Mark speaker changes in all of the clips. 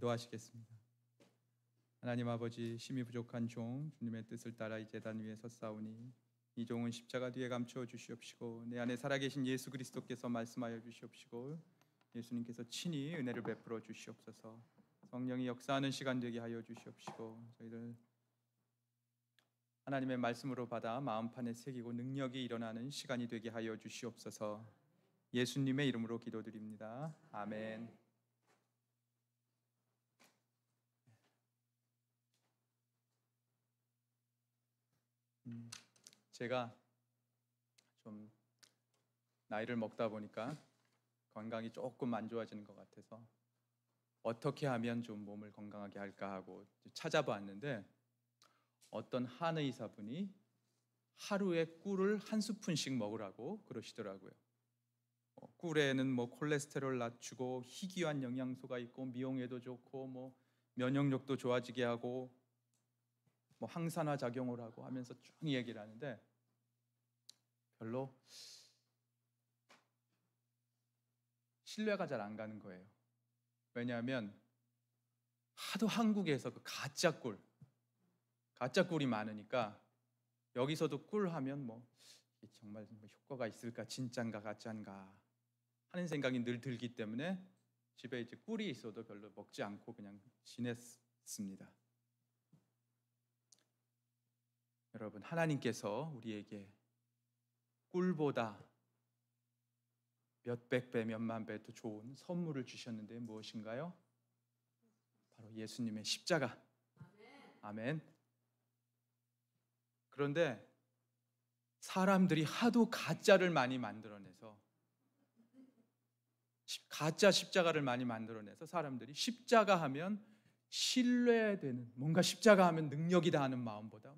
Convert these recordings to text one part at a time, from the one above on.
Speaker 1: 기도하시겠습니다. 하나님 아버지, 힘이 부족한 종 주님의 뜻을 따라 이 제단 위에 섰사오니 이 종은 십자가 뒤에 감추어 주시옵시고 내 안에 살아계신 예수 그리스도께서 말씀하여 주시옵시고 예수님께서 친히 은혜를 베풀어 주시옵소서. 성령이 역사하는 시간 되게 하여 주시옵시고 저희들 하나님의 말씀으로 받아 마음판에 새기고 능력이 일어나는 시간이 되게 하여 주시옵소서. 예수님의 이름으로 기도드립니다. 아멘. 제가 좀 나이를 먹다 보니까 건강이 조금 안 좋아지는 것 같아서 어떻게 하면 좀 몸을 건강하게 할까 하고 찾아봤는데 어떤 한의사분이 하루에 꿀을 한 스푼씩 먹으라고 그러시더라고요. 꿀에는 콜레스테롤 낮추고 희귀한 영양소가 있고 미용에도 좋고 면역력도 좋아지게 하고 항산화 작용을 하고 하면서 쭉 얘기를 하는데 별로 신뢰가 잘 안 가는 거예요. 왜냐하면 하도 한국에서 그 가짜 꿀이 많으니까 여기서도 꿀 하면 정말 효과가 있을까, 진짠가 가짜인가 하는 생각이 늘 들기 때문에 집에 이제 꿀이 있어도 별로 먹지 않고 그냥 지냈습니다. 여러분, 하나님께서 우리에게 꿀보다 몇백 배, 몇만 배 더 좋은 선물을 주셨는데 무엇인가요? 바로 예수님의 십자가. 아멘. 그런데 사람들이 하도 가짜를 많이 만들어내서 가짜 십자가를 많이 만들어내서 사람들이 십자가 하면 신뢰되는, 뭔가 십자가 하면 능력이다 하는 마음보다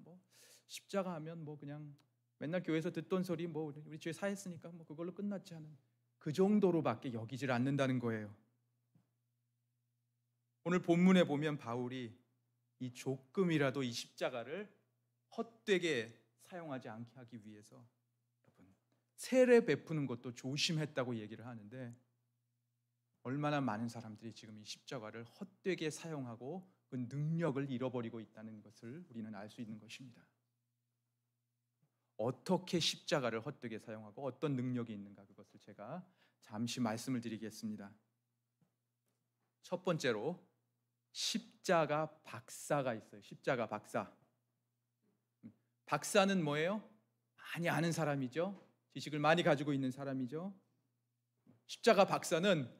Speaker 1: 십자가 하면 그냥 맨날 교회에서 듣던 소리 우리 주에 사했으니까 그걸로 끝났지 하는 그 정도로밖에 여기질 않는다는 거예요. 오늘 본문에 보면 바울이 이 조금이라도 이 십자가를 헛되게 사용하지 않게 하기 위해서 여러분 세례 베푸는 것도 조심했다고 얘기를 하는데 얼마나 많은 사람들이 지금 이 십자가를 헛되게 사용하고 그 능력을 잃어버리고 있다는 것을 우리는 알 수 있는 것입니다. 어떻게 십자가를 헛되게 사용하고 어떤 능력이 있는가, 그것을 제가 잠시 말씀을 드리겠습니다. 첫 번째로 십자가 박사가 있어요. 십자가 박사. 박사는 뭐예요? 많이 아는 사람이죠. 지식을 많이 가지고 있는 사람이죠. 십자가 박사는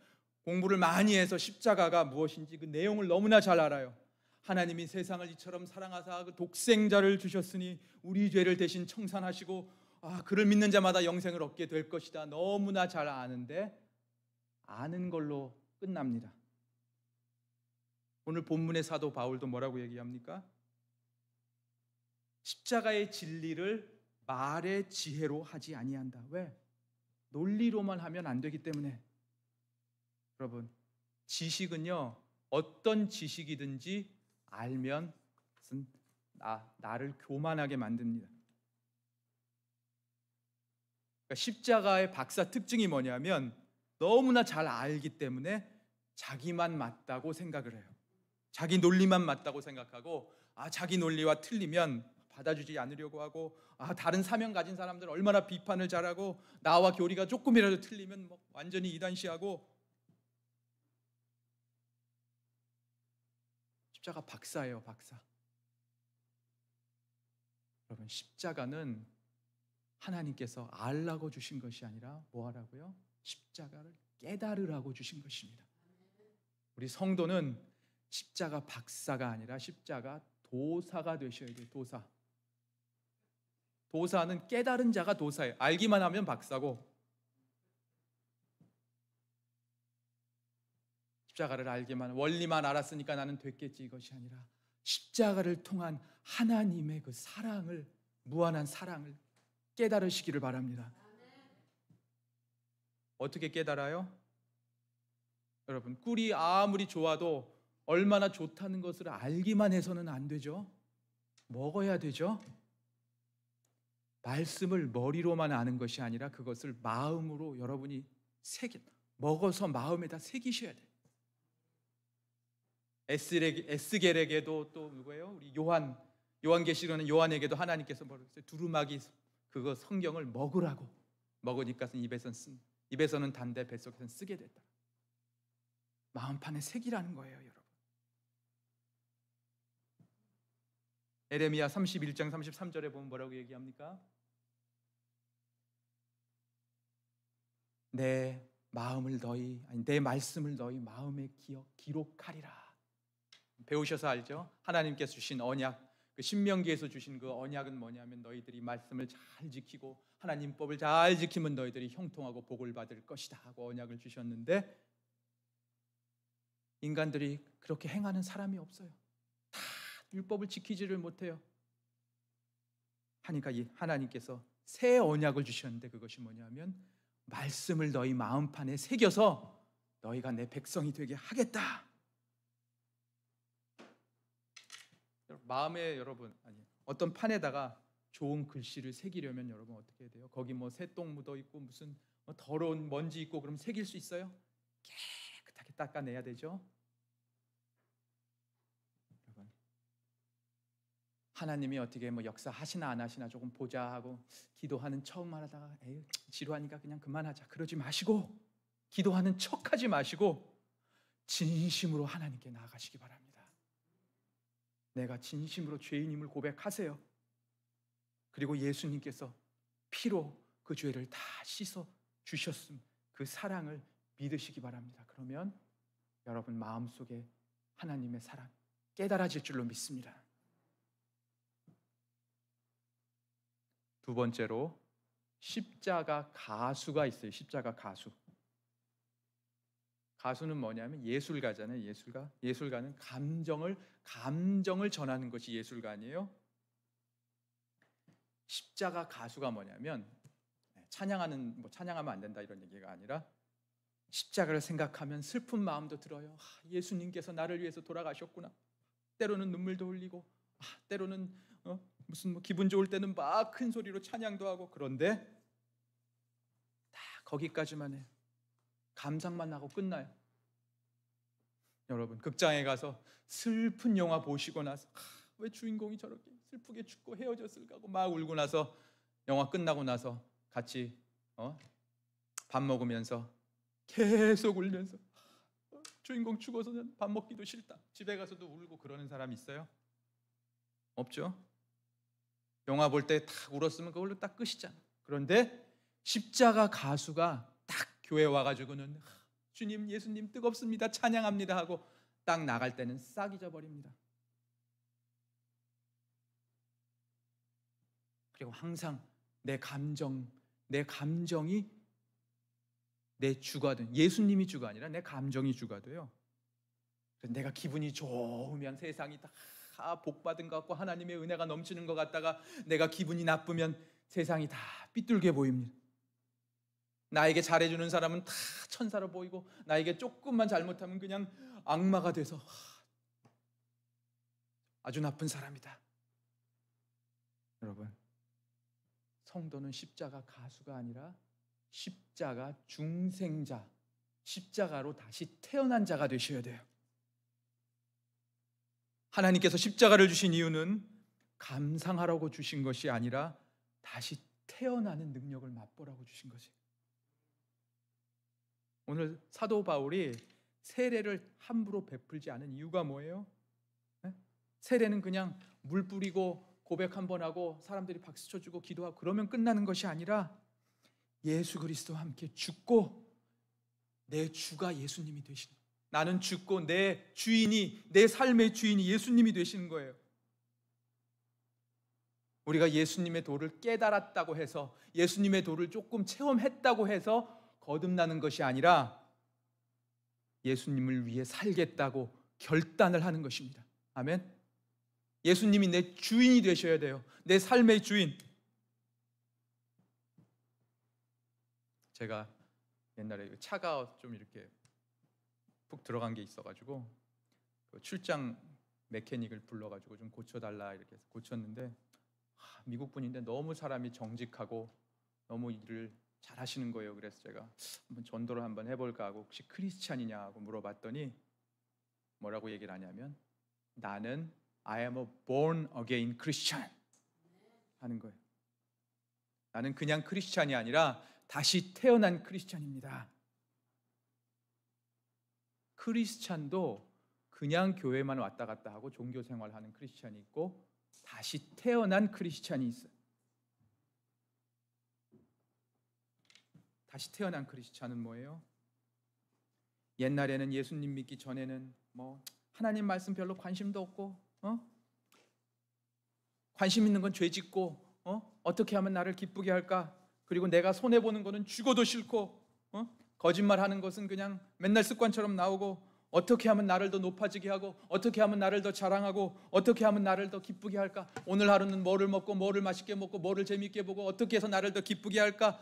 Speaker 1: 공부를 많이 해서 십자가가 무엇인지 그 내용을 너무나 잘 알아요. 하나님이 세상을 이처럼 사랑하사 그 독생자를 주셨으니 우리 죄를 대신 청산하시고 그를 믿는 자마다 영생을 얻게 될 것이다. 너무나 잘 아는데 아는 걸로 끝납니다. 오늘 본문의 사도 바울도 뭐라고 얘기합니까? 십자가의 진리를 말의 지혜로 하지 아니한다. 왜? 논리로만 하면 안 되기 때문에. 여러분, 지식은요, 어떤 지식이든지 알면 나를 교만하게 만듭니다. 그러니까 십자가의 박사 특징이 뭐냐면 너무나 잘 알기 때문에 자기만 맞다고 생각을 해요. 자기 논리만 맞다고 생각하고 자기 논리와 틀리면 받아주지 않으려고 하고 다른 사명 가진 사람들은 얼마나 비판을 잘하고 나와 교리가 조금이라도 틀리면 완전히 이단시하고. 십자가 박사예요, 박사. 여러분, 십자가는 하나님께서 알라고 주신 것이 아니라 뭐 하라고요? 십자가를 깨달으라고 주신 것입니다. 우리 성도는 십자가 박사가 아니라 십자가 도사가 되셔야 돼요. 도사. 도사는 깨달은 자가 도사예요. 알기만 하면 박사고, 십자가를 알기만, 원리만 알았으니까 나는 됐겠지, 이것이 아니라 십자가를 통한 하나님의 그 사랑을, 무한한 사랑을 깨달으시기를 바랍니다. 어떻게 깨달아요? 여러분, 꿀이 아무리 좋아도 얼마나 좋다는 것을 알기만 해서는 안 되죠. 먹어야 되죠. 말씀을 머리로만 아는 것이 아니라 그것을 마음으로 여러분이 먹어서 마음에다 새기셔야 돼요. 에스겔에게도 또 누구예요? 우리 요한계시록은 요한에게도 하나님께서 뭐라고 했어요? 두루마기 그거 성경을 먹으라고. 먹으니까는 입에서는 단데 뱃속에서는 쓰게 됐다. 마음판에 새기라는 거예요, 여러분. 에레미야 31장 33절에 보면 뭐라고 얘기합니까? 내 말씀을 너희 마음에 기록하리라. 배우셔서 알죠? 하나님께서 주신 언약, 그 신명기에서 주신 그 언약은 뭐냐면 너희들이 말씀을 잘 지키고 하나님 법을 잘 지키면 너희들이 형통하고 복을 받을 것이다 하고 언약을 주셨는데, 인간들이 그렇게 행하는 사람이 없어요. 다 율법을 지키지를 못해요. 하니까 하나님께서 새 언약을 주셨는데, 그것이 뭐냐면 말씀을 너희 마음판에 새겨서 너희가 내 백성이 되게 하겠다. 마음에 어떤 판에다가 좋은 글씨를 새기려면 여러분 어떻게 해야 돼요? 거기 뭐 새똥 묻어 있고 무슨 더러운 먼지 있고 그럼 새길 수 있어요? 깨끗하게 닦아내야 되죠. 여러분, 하나님이 어떻게 뭐 역사하시나 안 하시나 조금 보자 하고 기도하는 척만 하다가 에이 지루하니까 그냥 그만하자 그러지 마시고, 기도하는 척하지 마시고 진심으로 하나님께 나아가시기 바랍니다. 내가 진심으로 죄인임을 고백하세요. 그리고 예수님께서 피로 그 죄를 다 씻어 주셨음, 그 사랑을 믿으시기 바랍니다. 그러면 여러분 마음속에 하나님의 사랑 깨달아질 줄로 믿습니다. 두 번째로 십자가 가수가 있어요. 십자가 가수. 가수는 뭐냐면 예술가잖아요. 예술가는 감정을 전하는 것이 예술가니에요. 십자가 가수가 뭐냐면 찬양하면 안 된다 이런 얘기가 아니라, 십자가를 생각하면 슬픈 마음도 들어요. 예수님께서 나를 위해서 돌아가셨구나. 때로는 눈물도 흘리고, 때로는 무슨 기분 좋을 때는 막 큰 소리로 찬양도 하고, 그런데 다 거기까지만 해요. 감상만 하고 끝나요. 여러분 극장에 가서 슬픈 영화 보시고 나서 왜 주인공이 저렇게 슬프게 죽고 헤어졌을까 하고 막 울고 나서 영화 끝나고 나서 같이 밥 먹으면서 계속 울면서 주인공 죽어서는 밥 먹기도 싫다, 집에 가서도 울고 그러는 사람 있어요? 없죠. 영화 볼 때 딱 울었으면 그걸로 딱 끝이잖아. 그런데 십자가 가수가 딱 교회 와가지고는 주님, 예수님 뜨겁습니다, 찬양합니다 하고 딱 나갈 때는 싹 잊어버립니다. 그리고 항상 내 감정이 내 주가 된, 예수님이 주가 아니라 내 감정이 주가 돼요. 그래서 내가 기분이 좋으면 세상이 다 복받은 것 같고 하나님의 은혜가 넘치는 것 같다가, 내가 기분이 나쁘면 세상이 다 삐뚤게 보입니다. 나에게 잘해주는 사람은 다 천사로 보이고, 나에게 조금만 잘못하면 그냥 악마가 돼서 아주 나쁜 사람이다. 여러분, 성도는 십자가 가수가 아니라 십자가 중생자, 십자가로 다시 태어난 자가 되셔야 돼요. 하나님께서 십자가를 주신 이유는 감상하라고 주신 것이 아니라 다시 태어나는 능력을 맛보라고 주신 것이에요. 오늘 사도 바울이 세례를 함부로 베풀지 않은 이유가 뭐예요? 세례는 그냥 물 뿌리고 고백 한번 하고 사람들이 박수 쳐주고 기도하고 그러면 끝나는 것이 아니라, 예수 그리스도와 함께 죽고 내 주가 예수님이 되시는, 나는 죽고 내 삶의 주인이 예수님이 되시는 거예요. 우리가 예수님의 도를 깨달았다고 해서, 예수님의 도를 조금 체험했다고 해서 거듭나는 것이 아니라 예수님을 위해 살겠다고 결단을 하는 것입니다. 아멘. 예수님이 내 주인이 되셔야 돼요. 내 삶의 주인. 제가 옛날에 차가 좀 이렇게 푹 들어간 게 있어가지고 그 출장 메케닉을 불러가지고 좀 고쳐달라 이렇게 해서 고쳤는데, 미국 분인데 너무 사람이 정직하고 너무 일을 잘 하시는 거예요. 그래서 제가 한번 전도를 한번 해볼까 하고, 혹시 크리스찬이냐 하고 물어봤더니 뭐라고 얘기를 하냐면 나는 I am a born again Christian 하는 거예요. 나는 그냥 크리스찬이 아니라 다시 태어난 크리스찬입니다. 크리스찬도 그냥 교회만 왔다 갔다 하고 종교 생활하는 크리스찬이 있고 다시 태어난 크리스찬이 있어요. 다시 태어난 크리스찬은 뭐예요? 옛날에는 예수님 믿기 전에는 뭐 하나님 말씀 별로 관심도 없고 관심 있는 건 죄 짓고 어떻게 하면 나를 기쁘게 할까? 그리고 내가 손해 보는 거는 죽어도 싫고 거짓말하는 것은 그냥 맨날 습관처럼 나오고 어떻게 하면 나를 더 높아지게 하고 어떻게 하면 나를 더 자랑하고 어떻게 하면 나를 더 기쁘게 할까? 오늘 하루는 뭐를 먹고 뭐를 맛있게 먹고 뭐를 재밌게 보고 어떻게 해서 나를 더 기쁘게 할까?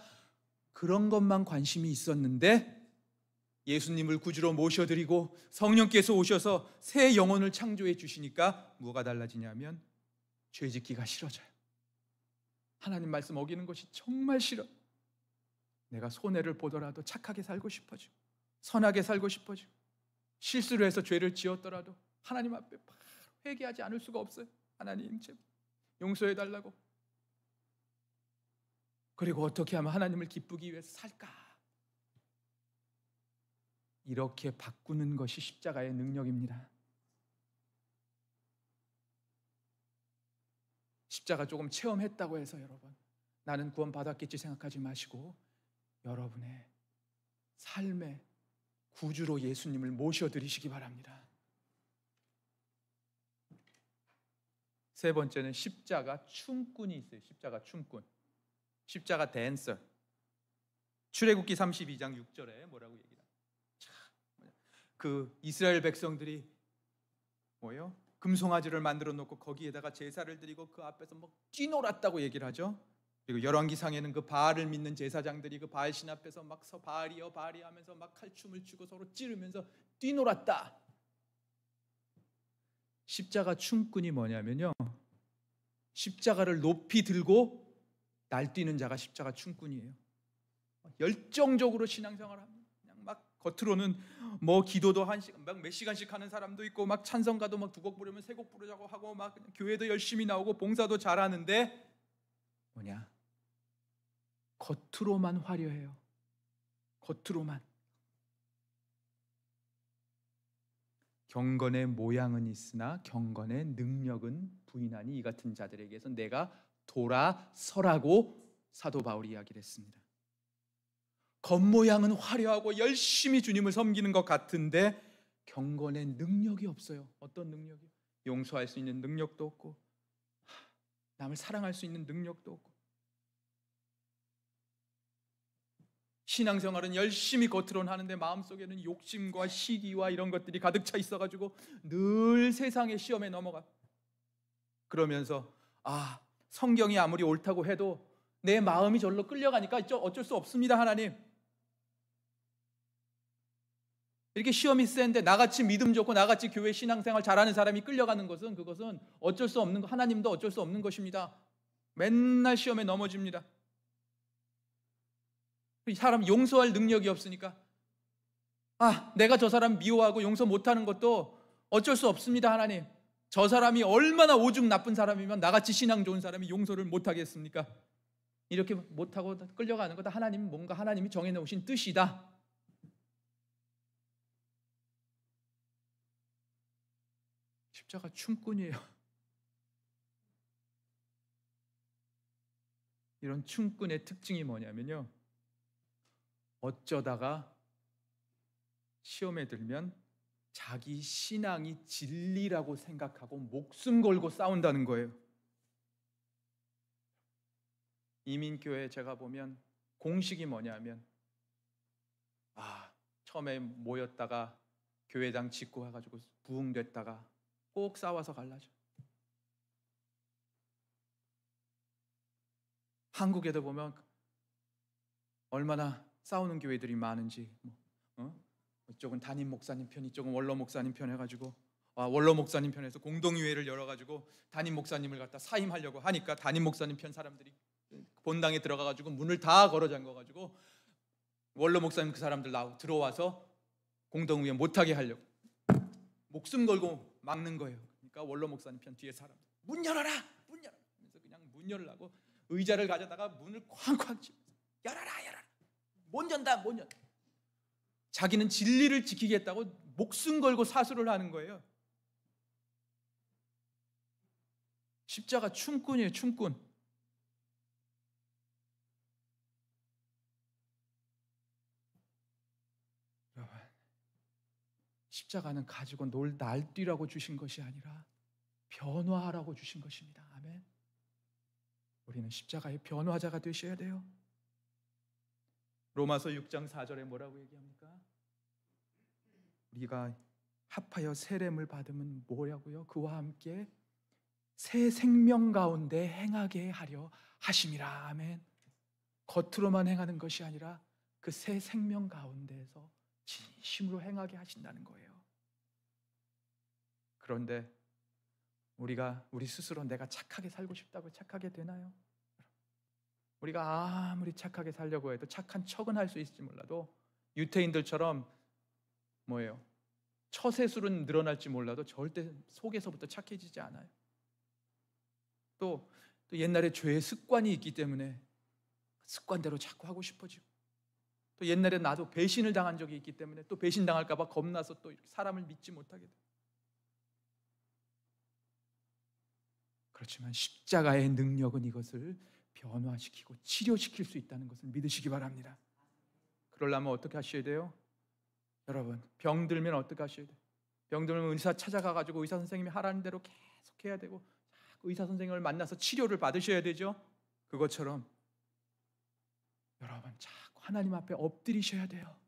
Speaker 1: 그런 것만 관심이 있었는데 예수님을 구주로 모셔드리고 성령께서 오셔서 새 영혼을 창조해 주시니까 뭐가 달라지냐면 죄 짓기가 싫어져요. 하나님 말씀 어기는 것이 정말 싫어. 내가 손해를 보더라도 착하게 살고 싶어지고 선하게 살고 싶어지고 실수를 해서 죄를 지었더라도 하나님 앞에 바로 회개하지 않을 수가 없어요. 하나님 제발 용서해 달라고. 그리고 어떻게 하면 하나님을 기쁘기 위해서 살까? 이렇게 바꾸는 것이 십자가의 능력입니다. 십자가 조금 체험했다고 해서 여러분 나는 구원 받았겠지 생각하지 마시고 여러분의 삶의 구주로 예수님을 모셔드리시기 바랍니다. 세 번째는 십자가 춤꾼이 있어요. 십자가 춤꾼, 십자가 댄서. 출애굽기 32장 6절에 뭐라고 얘기해요? 그 이스라엘 백성들이 뭐예요? 금송아지를 만들어 놓고 거기에다가 제사를 드리고 그 앞에서 막 뛰놀았다고 얘기를 하죠. 그리고 열왕기상에는 그 바알을 믿는 제사장들이 그 바알 신 앞에서 막 바알이여 바알이 하면서 막 칼춤을 추고 서로 찌르면서 뛰놀았다. 십자가 춤꾼이 뭐냐면요, 십자가를 높이 들고 날뛰는 자가 십자가 춤꾼이에요. 열정적으로 신앙생활합니다. 그냥 막 겉으로는 뭐 기도도 한 시간, 막 몇 시간씩 하는 사람도 있고 막 찬송가도 막 2곡 부르면 3곡 부르자고 하고 막 교회도 열심히 나오고 봉사도 잘하는데 뭐냐? 겉으로만 화려해요. 겉으로만. 경건의 모양은 있으나 경건의 능력은 부인하니 이 같은 자들에게서 내가 돌아서라고 사도 바울이 이야기를 했습니다. 겉모양은 화려하고 열심히 주님을 섬기는 것 같은데 경건의 능력이 없어요. 어떤 능력이요? 용서할 수 있는 능력도 없고 남을 사랑할 수 있는 능력도 없고 신앙생활은 열심히 겉으로는 하는데 마음속에는 욕심과 시기와 이런 것들이 가득 차 있어가지고 늘 세상의 시험에 넘어가. 그러면서 성경이 아무리 옳다고 해도 내 마음이 절로 끌려가니까 어쩔 수 없습니다. 하나님 이렇게 시험이 센데 나같이 믿음 좋고 나같이 교회 신앙생활 잘하는 사람이 끌려가는 것은 그것은 어쩔 수 없는 거, 하나님도 어쩔 수 없는 것입니다. 맨날 시험에 넘어집니다. 이 사람 용서할 능력이 없으니까 내가 저 사람 미워하고 용서 못하는 것도 어쩔 수 없습니다. 하나님 저 사람이 얼마나 오죽 나쁜 사람이면 나같이 신앙 좋은 사람이 용서를 못하겠습니까? 이렇게 못하고 끌려가는 거다 하나님 뭔가 하나님이 정해놓으신 뜻이다. 십자가 춤꾼이에요. 이런 춤꾼의 특징이 뭐냐면요, 어쩌다가 시험에 들면 자기 신앙이 진리라고 생각하고 목숨 걸고 싸운다는 거예요. 이민교회 제가 보면 공식이 뭐냐면 처음에 모였다가 교회당 짓고 해가지고 부흥됐다가 꼭 싸워서 갈라져. 한국에도 보면 얼마나 싸우는 교회들이 많은지 이쪽은 담임 목사님 편, 이쪽은 원로 목사님 편 해가지고 원로 목사님 편에서 공동의회를 열어가지고 담임 목사님을 갖다 사임하려고 하니까 담임 목사님 편 사람들이 본당에 들어가가지고 문을 다 걸어 잠궈가지고 원로 목사님 그 사람들 들어와서 공동의회 못하게 하려고 목숨 걸고 막는 거예요. 그러니까 원로 목사님 편 뒤에 사람 문 열어라, 문 열어. 그래서 그냥 문 열라고 의자를 가져다가 문을 쾅쾅 치면서 열어라, 열어라. 못 연다, 못 연다. 자기는 진리를 지키겠다고 목숨 걸고 사수를 하는 거예요. 십자가 춤꾼이에요, 춤꾼. 여러분, 십자가는 가지고 날뛰라고 주신 것이 아니라 변화하라고 주신 것입니다. 아멘. 우리는 십자가의 변화자가 되셔야 돼요. 로마서 6장 4절에 뭐라고 얘기합니까? 우리가 합하여 세렘을 받으면 뭐라고요? 그와 함께 새 생명 가운데 행하게 하려 하심이라. 아멘. 겉으로만 행하는 것이 아니라 그 새 생명 가운데에서 진심으로 행하게 하신다는 거예요. 그런데 우리 스스로 내가 착하게 살고 싶다고 착하게 되나요? 우리가 아무리 착하게 살려고 해도 착한 척은 할 수 있을지 몰라도 유태인들처럼 뭐예요? 처세술은 늘어날지 몰라도 절대 속에서부터 착해지지 않아요. 또 옛날에 죄의 습관이 있기 때문에 습관대로 자꾸 하고 싶어지고, 또 옛날에 나도 배신을 당한 적이 있기 때문에 또 배신당할까 봐 겁나서 또 사람을 믿지 못하게 돼. 그렇지만 십자가의 능력은 이것을 변화시키고 치료시킬 수 있다는 것을 믿으시기 바랍니다. 그러려면 어떻게 하셔야 돼요? 여러분, 병들면 어떻게 하셔야 돼요? 병들면 의사 찾아가가지고 의사 선생님이 하라는 대로 계속 해야 되고 의사 선생님을 만나서 치료를 받으셔야 되죠. 그것처럼 여러분 자꾸 하나님 앞에 엎드리셔야 돼요.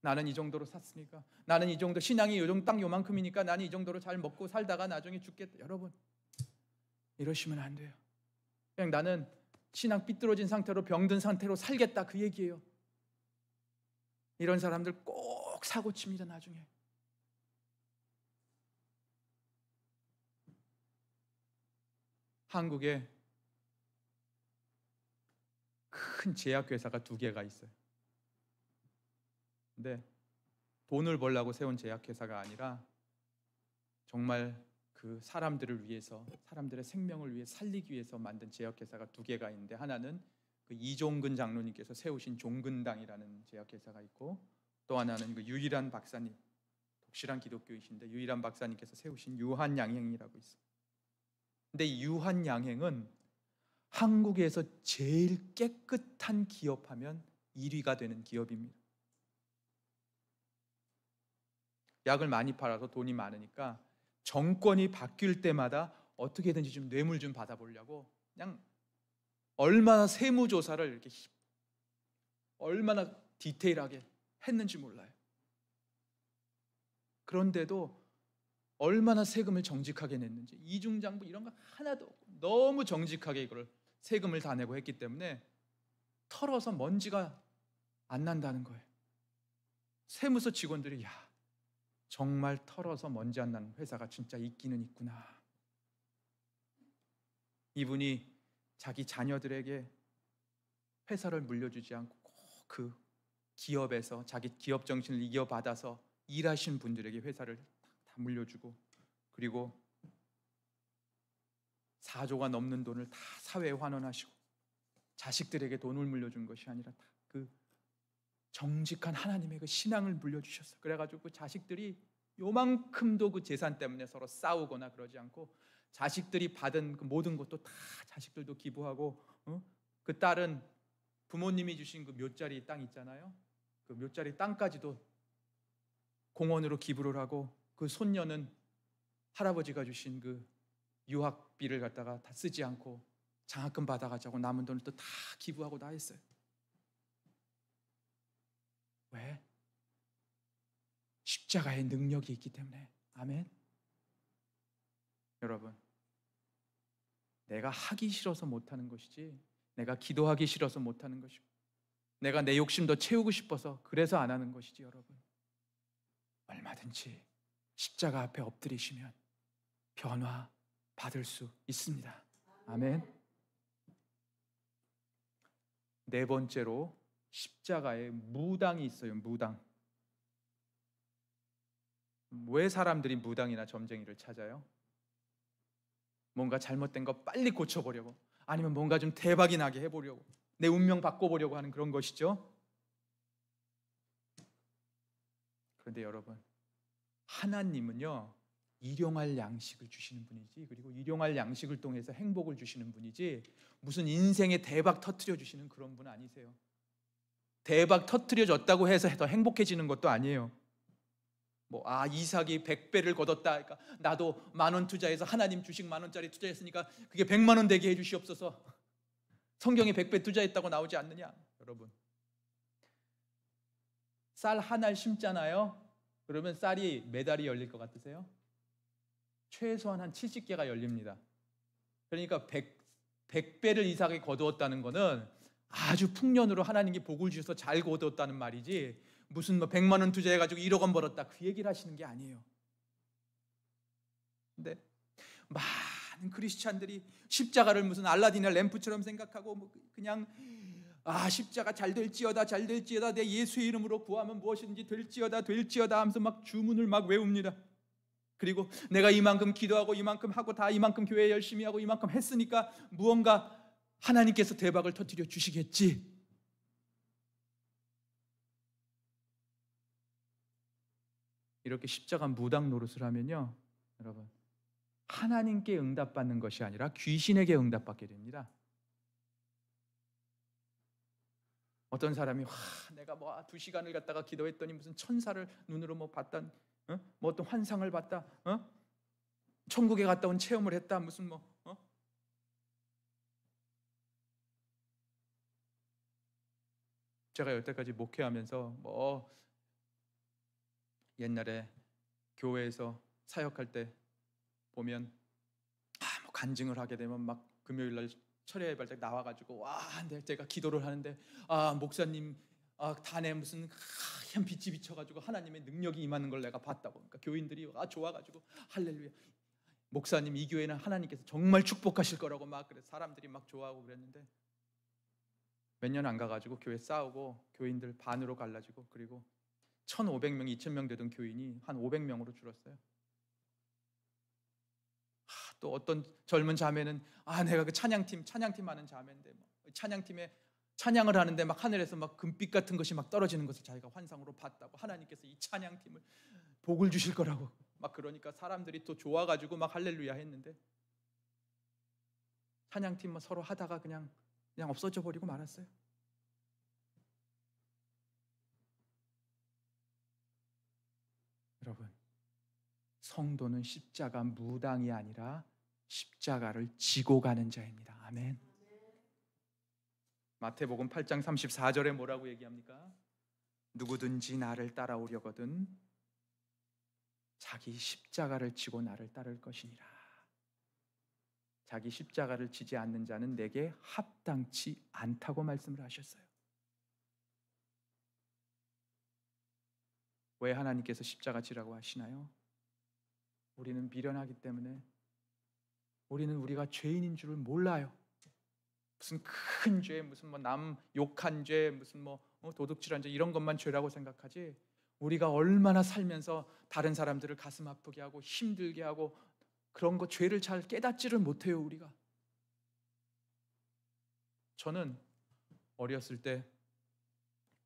Speaker 1: 나는 이 정도로 샀으니까, 나는 이 정도 신앙이 딱 요만큼이니까 나는 이 정도로 잘 먹고 살다가 나중에 죽겠다. 여러분 이러시면 안 돼요. 그냥 나는 신앙 삐뚤어진 상태로 병든 상태로 살겠다 그 얘기예요. 이런 사람들 꼭 사고 칩니다. 나중에 한국에 큰 제약회사가 2개가 있어요. 근데 돈을 벌려고 세운 제약회사가 아니라 정말 그 사람들을 위해서, 사람들의 생명을 위해 살리기 위해서 만든 제약회사가 2개가 있는데, 하나는 그 이종근 장로님께서 세우신 종근당이라는 제약회사가 있고, 또 하나는 그 유일한 박사님, 독실한 기독교이신데 유일한 박사님께서 세우신 유한양행이라고 있어요. 근데 이 유한양행은 한국에서 제일 깨끗한 기업하면 1위가 되는 기업입니다. 약을 많이 팔아서 돈이 많으니까 정권이 바뀔 때마다 어떻게든지 좀 뇌물 좀 받아보려고 그냥 얼마나 세무조사를 이렇게 얼마나 디테일하게 했는지 몰라요. 그런데도 얼마나 세금을 정직하게 냈는지, 이중장부 이런 거 하나도 없고 너무 정직하게 이걸 세금을 다 내고 했기 때문에 털어서 먼지가 안 난다는 거예요. 세무서 직원들이 정말 털어서 먼지 안 나는 회사가 진짜 있기는 있구나. 이분이 자기 자녀들에게 회사를 물려주지 않고 꼭 그 기업에서 자기 기업 정신을 이어받아서 일하신 분들에게 회사를 다 물려주고, 그리고 4조가 넘는 돈을 다 사회에 환원하시고, 자식들에게 돈을 물려준 것이 아니라 다 그 정직한 하나님의 그 신앙을 물려주셨어요. 그래가지고 그 자식들이 요만큼도 그 재산 때문에 서로 싸우거나 그러지 않고, 자식들이 받은 그 모든 것도 다 자식들도 기부하고, 그 딸은 부모님이 주신 그 묫자리 땅 있잖아요. 그 묫자리 땅까지도 공원으로 기부를 하고, 그 손녀는 할아버지가 주신 그 유학비를 갖다가 다 쓰지 않고 장학금 받아가지고 남은 돈을 또 다 기부하고 다 했어요. 왜? 십자가의 능력이 있기 때문에. 아멘. 여러분, 내가 하기 싫어서 못하는 것이지, 내가 기도하기 싫어서 못하는 것이고, 내가 내 욕심도 채우고 싶어서 그래서 안 하는 것이지, 여러분. 얼마든지 십자가 앞에 엎드리시면 변화 받을 수 있습니다. 아멘. 4번째로 십자가에 무당이 있어요. 무당. 왜 사람들이 무당이나 점쟁이를 찾아요? 뭔가 잘못된 거 빨리 고쳐보려고, 아니면 뭔가 좀 대박이 나게 해보려고, 내 운명 바꿔보려고 하는 그런 것이죠. 그런데 여러분, 하나님은요, 일용할 양식을 주시는 분이지, 그리고 일용할 양식을 통해서 행복을 주시는 분이지, 무슨 인생에 대박 터트려 주시는 그런 분 아니세요. 대박 터트려 줬다고 해서 더 행복해지는 것도 아니에요. 이삭이 100배를 거뒀다, 그러니까 나도 10,000원 투자해서 하나님 주식 10,000원짜리 투자했으니까 그게 100만 원 되게 해주시옵소서. 성경에 100배 투자했다고 나오지 않느냐. 여러분, 쌀 한 알 심잖아요. 그러면 쌀이 몇 알이 열릴 것 같으세요? 최소한 한 70개가 열립니다. 그러니까 100배를 이삭이 거두었다는 것은 아주 풍년으로 하나님께 복을 주셔서 잘 거두었다는 말이지, 무슨 100만 원 투자해가지고 1억 원 벌었다, 그 얘기를 하시는 게 아니에요. 근데 많은 크리스찬들이 십자가를 무슨 알라딘의 램프처럼 생각하고, 그냥 십자가 잘 될지어다, 잘 될지어다, 내 예수의 이름으로 구하면 무엇이든지 될지어다, 될지어다 하면서 막 주문을 막 외웁니다. 그리고 내가 이만큼 기도하고 이만큼 하고 다 이만큼 교회 열심히 하고 이만큼 했으니까 무언가 하나님께서 대박을 터뜨려 주시겠지. 이렇게 십자가 무당 노릇을 하면요, 여러분, 하나님께 응답받는 것이 아니라 귀신에게 응답받게 됩니다. 어떤 사람이 내가 2시간을 갖다가 기도했더니 무슨 천사를 눈으로 봤다, 어떤 환상을 봤다, 천국에 갔다 온 체험을 했다, 무슨 제가 여태까지 목회하면서 옛날에 교회에서 사역할 때 보면 간증을 하게 되면 막 금요일 날 철야 예배 때 나와가지고 제가 기도를 하는데 목사님 단에 무슨 하얀 빛이 비쳐가지고 하나님의 능력이 임하는 걸 내가 봤다고. 그러니까 교인들이 좋아가지고 할렐루야, 목사님 이 교회는 하나님께서 정말 축복하실 거라고 막 그래, 사람들이 막 좋아하고 그랬는데 몇 년 안 가가지고 교회 싸우고 교인들 반으로 갈라지고, 그리고 1,500명, 2,000명 되던 교인이 한 500명으로 줄었어요. 또 어떤 젊은 자매는 내가 그 찬양팀 하는 자매인데 찬양팀에 찬양을 하는데 막 하늘에서 막 금빛 같은 것이 막 떨어지는 것을 자기가 환상으로 봤다고, 하나님께서 이 찬양팀을 복을 주실 거라고 막 그러니까 사람들이 또 좋아가지고 막 할렐루야 했는데 찬양팀 서로 하다가 그냥 없어져 버리고 말았어요. 여러분, 성도는 십자가 무당이 아니라 십자가를 지고 가는 자입니다. 아멘. 마태복음 8장 34절에 뭐라고 얘기합니까? 누구든지 나를 따라오려거든 자기 십자가를 지고 나를 따를 것이니라. 자기 십자가를 지지 않는 자는 내게 합당치 않다고 말씀을 하셨어요. 왜 하나님께서 십자가 지라고 하시나요? 우리는 미련하기 때문에, 우리는 우리가 죄인인 줄을 몰라요. 무슨 큰 죄, 무슨 남 욕한 죄, 무슨 도둑질한 죄, 이런 것만 죄라고 생각하지, 우리가 얼마나 살면서 다른 사람들을 가슴 아프게 하고 힘들게 하고 그런 거 죄를 잘 깨닫지를 못해요. 우리가. 저는 어렸을 때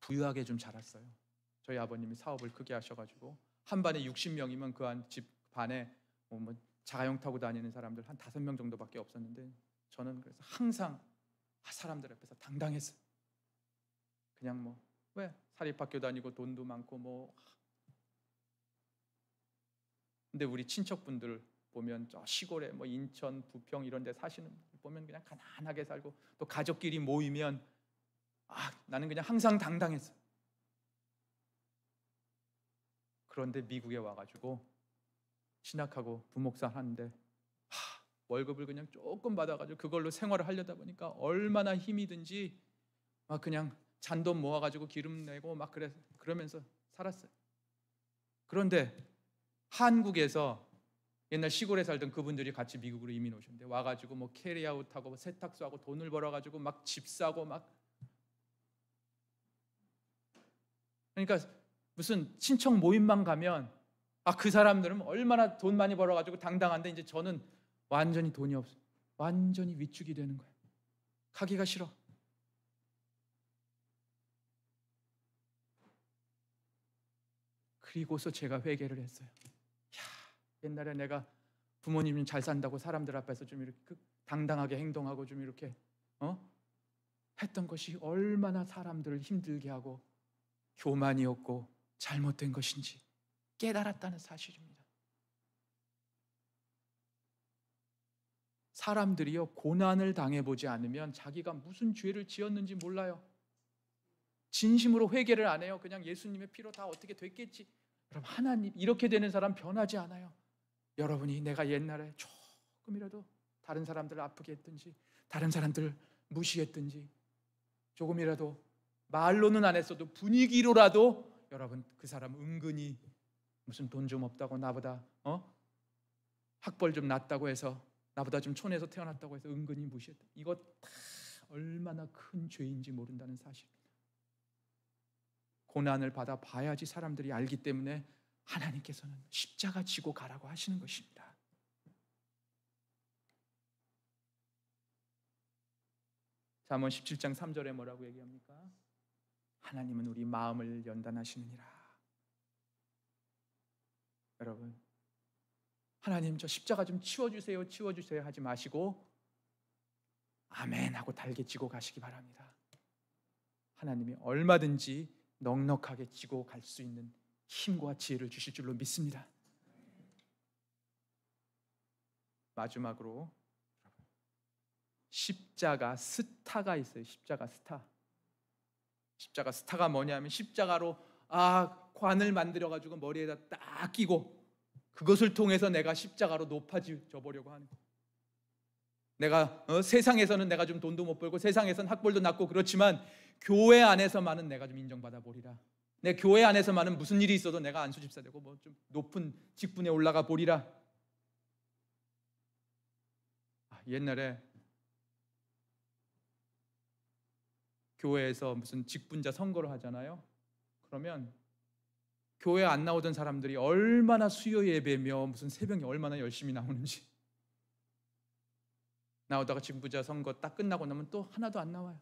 Speaker 1: 부유하게 좀 자랐어요. 저희 아버님이 사업을 크게 하셔가지고 한 반에 60명이면 그 한 집 반에 자가용 타고 다니는 사람들 한 5명 정도밖에 없었는데, 저는 그래서 항상 사람들 앞에서 당당했어요. 그냥 왜 사립학교 다니고 돈도 많고 근데 우리 친척분들 보면 저 시골에 인천, 부평 이런 데 사시는 분들 보면 그냥 가난하게 살고, 또 가족끼리 모이면 나는 그냥 항상 당당했어요. 그런데 미국에 와가지고 신학하고 부목사 하는데 월급을 그냥 조금 받아가지고 그걸로 생활을 하려다 보니까 얼마나 힘이 든지 그냥 잔돈 모아가지고 기름 내고 그러면서 살았어요. 그런데 한국에서 옛날 시골에 살던 그분들이 같이 미국으로 이민 오셨는데 와가지고 캐리아웃하고 세탁소하고 돈을 벌어가지고 막 집 사고 그러니까 무슨 친척 모임만 가면 그 사람들은 얼마나 돈 많이 벌어가지고 당당한데 이제 저는 완전히 돈이 없어. 완전히 위축이 되는 거예요. 가기가 싫어. 그리고서 제가 회개를 했어요. 옛날에 내가 부모님 잘 산다고 사람들 앞에서 좀 이렇게 당당하게 행동하고 좀 이렇게 했던 것이 얼마나 사람들을 힘들게 하고 교만이었고 잘못된 것인지 깨달았다는 사실입니다. 사람들이요, 고난을 당해보지 않으면 자기가 무슨 죄를 지었는지 몰라요. 진심으로 회개를 안 해요. 그냥 예수님의 피로 다 어떻게 됐겠지. 그럼 하나님, 이렇게 되는 사람 변하지 않아요. 여러분이 내가 옛날에 조금이라도 다른 사람들을 아프게 했든지, 다른 사람들을 무시했든지, 조금이라도 말로는 안 했어도 분위기로라도 여러분 그 사람 은근히 무슨 돈 좀 없다고 나보다 학벌 좀 낮다고 해서 나보다 좀 촌에서 태어났다고 해서 은근히 무시했다. 이거 다 얼마나 큰 죄인지 모른다는 사실입니다. 고난을 받아 봐야지 사람들이 알기 때문에 하나님께서는 십자가 지고 가라고 하시는 것입니다. 잠언 17장 3절에 뭐라고 얘기합니까? 하나님은 우리 마음을 연단하시느니라. 여러분, 하나님 저 십자가 좀 치워주세요, 치워주세요 하지 마시고 아멘 하고 달게 지고 가시기 바랍니다. 하나님이 얼마든지 넉넉하게 지고 갈 수 있는 힘과 지혜를 주실 줄로 믿습니다. 마지막으로 십자가 스타가 있어요. 십자가 스타. 십자가 스타가 뭐냐면 십자가로 관을 만들어 가지고 머리에다 딱 끼고 그것을 통해서 내가 십자가로 높아져 보려고 하는 거예요. 내가 세상에서는 내가 좀 돈도 못 벌고 세상에서는 학벌도 낮고 그렇지만 교회 안에서만은 내가 좀 인정받아 보리라. 내 교회 안에서만은 무슨 일이 있어도 내가 안수 집사 되고 뭐 좀 높은 직분에 올라가 보리라. 옛날에 교회에서 무슨 직분자 선거를 하잖아요. 그러면 교회 안 나오던 사람들이 얼마나 수요 예배며 무슨 새벽에 얼마나 열심히 나오는지, 나오다가 직분자 선거 딱 끝나고 나면 또 하나도 안 나와요.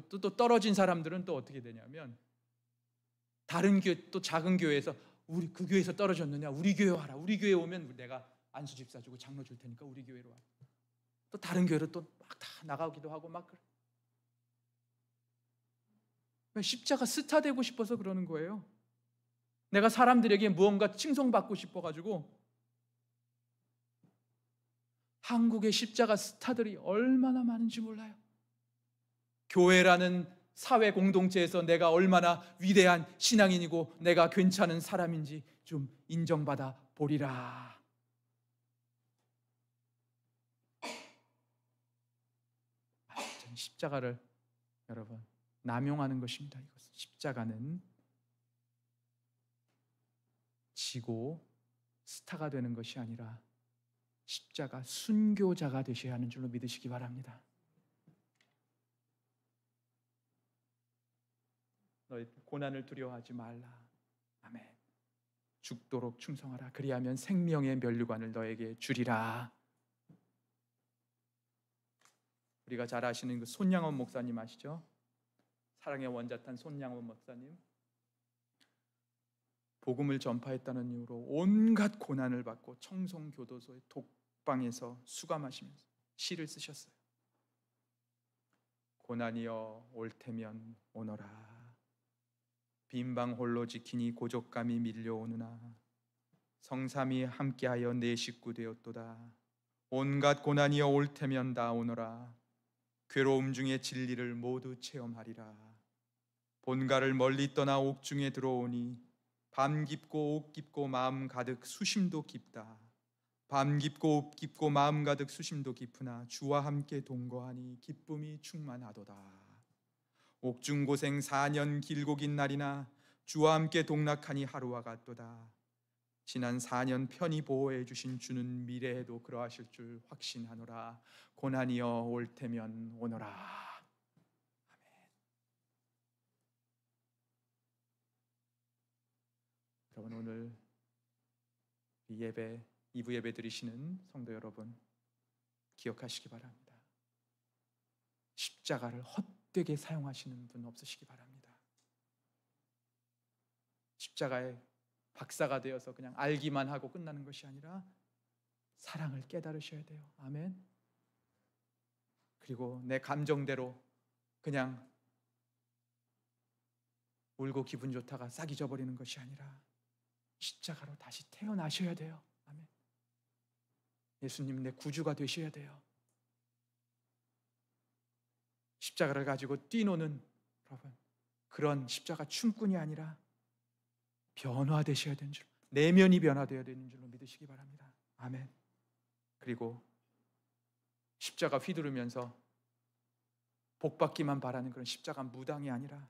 Speaker 1: 또 떨어진 사람들은 또 어떻게 되냐면 다른 교회, 또 작은 교회에서 우리 그 교회에서 떨어졌느냐, 우리 교회 와라. 우리 교회 오면 내가 안수 집사 주고 장로 줄 테니까 우리 교회로 와. 또 다른 교회로 또 막 다 나가기도 하고 막 그래. 십자가 스타 되고 싶어서 그러는 거예요. 내가 사람들에게 무언가 칭송받고 싶어가지고. 한국의 십자가 스타들이 얼마나 많은지 몰라요. 교회라는 사회 공동체에서 내가 얼마나 위대한 신앙인이고 내가 괜찮은 사람인지 좀 인정받아 보리라. 십자가를 여러분 남용하는 것입니다. 이것은 십자가는 지고 스타가 되는 것이 아니라 십자가 순교자가 되셔야 하는 줄로 믿으시기 바랍니다. 너희 고난을 두려워하지 말라. 아멘. 죽도록 충성하라. 그리하면 생명의 면류관을 너에게 주리라. 우리가 잘 아시는 그 손양원 목사님 아시죠? 사랑의 원자탄 손양원 목사님. 복음을 전파했다는 이유로 온갖 고난을 받고 청송교도소의 독방에서 수감하시면서 시를 쓰셨어요. 고난이여 올 테면 오너라. 빈방 홀로 지키니 고족감이 밀려오느나 성삼이 함께하여 내 식구 되었도다. 온갖 고난이여 올 테면 다 오너라. 괴로움 중에 진리를 모두 체험하리라. 본가를 멀리 떠나 옥중에 들어오니 밤 깊고 옥 깊고 마음 가득 수심도 깊다. 밤 깊고 옥 깊고 마음 가득 수심도 깊으나 주와 함께 동거하니 기쁨이 충만하도다. 옥중 고생 4년 길고 긴 날이나 주와 함께 동락하니 하루와 같도다. 지난 4년 편히 보호해 주신 주는 미래에도 그러하실 줄 확신하노라. 고난이여 올 테면 오너라. 아멘. 여러분, 오늘 이 예배, 2부 예배 드리시는 성도 여러분, 기억하시기 바랍니다. 십자가를 헛되게 사용하시는 분 없으시기 바랍니다. 십자가의 박사가 되어서 그냥 알기만 하고 끝나는 것이 아니라 사랑을 깨달으셔야 돼요. 아멘. 그리고 내 감정대로 그냥 울고 기분 좋다가 싹 잊어버리는 것이 아니라 십자가로 다시 태어나셔야 돼요. 아멘. 예수님 내 구주가 되셔야 돼요. 십자가를 가지고 뛰노는 여러분, 그런 십자가 춤꾼이 아니라 변화되셔야 되는 줄, 내면이 변화되어야 되는 줄로 믿으시기 바랍니다. 아멘. 그리고 십자가 휘두르면서 복받기만 바라는 그런 십자가 무당이 아니라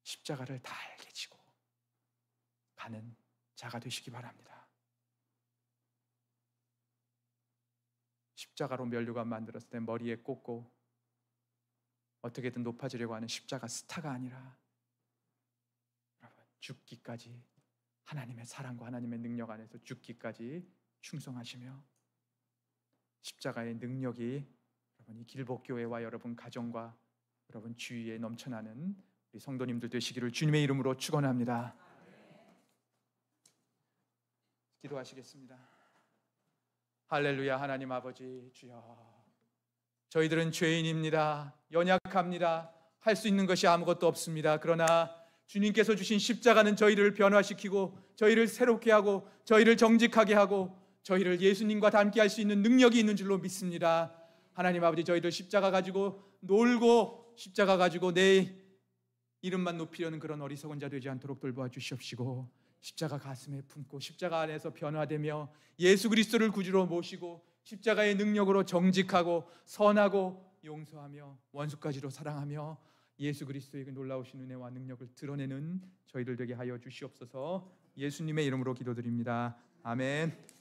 Speaker 1: 십자가를 달게 지고 가는 자가 되시기 바랍니다. 십자가로 면류관 만들었을 때 머리에 꽂고 어떻게든 높아지려고 하는 십자가 스타가 아니라 여러분, 죽기까지 하나님의 사랑과 하나님의 능력 안에서 죽기까지 충성하시며 십자가의 능력이 여러분 이 길복교회와 여러분 가정과 여러분 주위에 넘쳐나는 우리 성도님들 되시기를 주님의 이름으로 축원합니다. 기도하시겠습니다. 할렐루야. 하나님 아버지, 주여, 저희들은 죄인입니다. 연약합니다. 할 수 있는 것이 아무것도 없습니다. 그러나 주님께서 주신 십자가는 저희를 변화시키고 저희를 새롭게 하고 저희를 정직하게 하고 저희를 예수님과 닮게 할 수 있는 능력이 있는 줄로 믿습니다. 하나님 아버지, 저희들 십자가 가지고 놀고 십자가 가지고 내 이름만 높이려는 그런 어리석은 자 되지 않도록 돌보아 주시옵시고, 십자가 가슴에 품고 십자가 안에서 변화되며 예수 그리스도를 구주로 모시고 십자가의 능력으로 정직하고 선하고 용서하며 원수까지도 사랑하며 예수 그리스도의 그 놀라우신 은혜와 능력을 드러내는 저희들 되게 하여 주시옵소서. 예수님의 이름으로 기도드립니다. 아멘.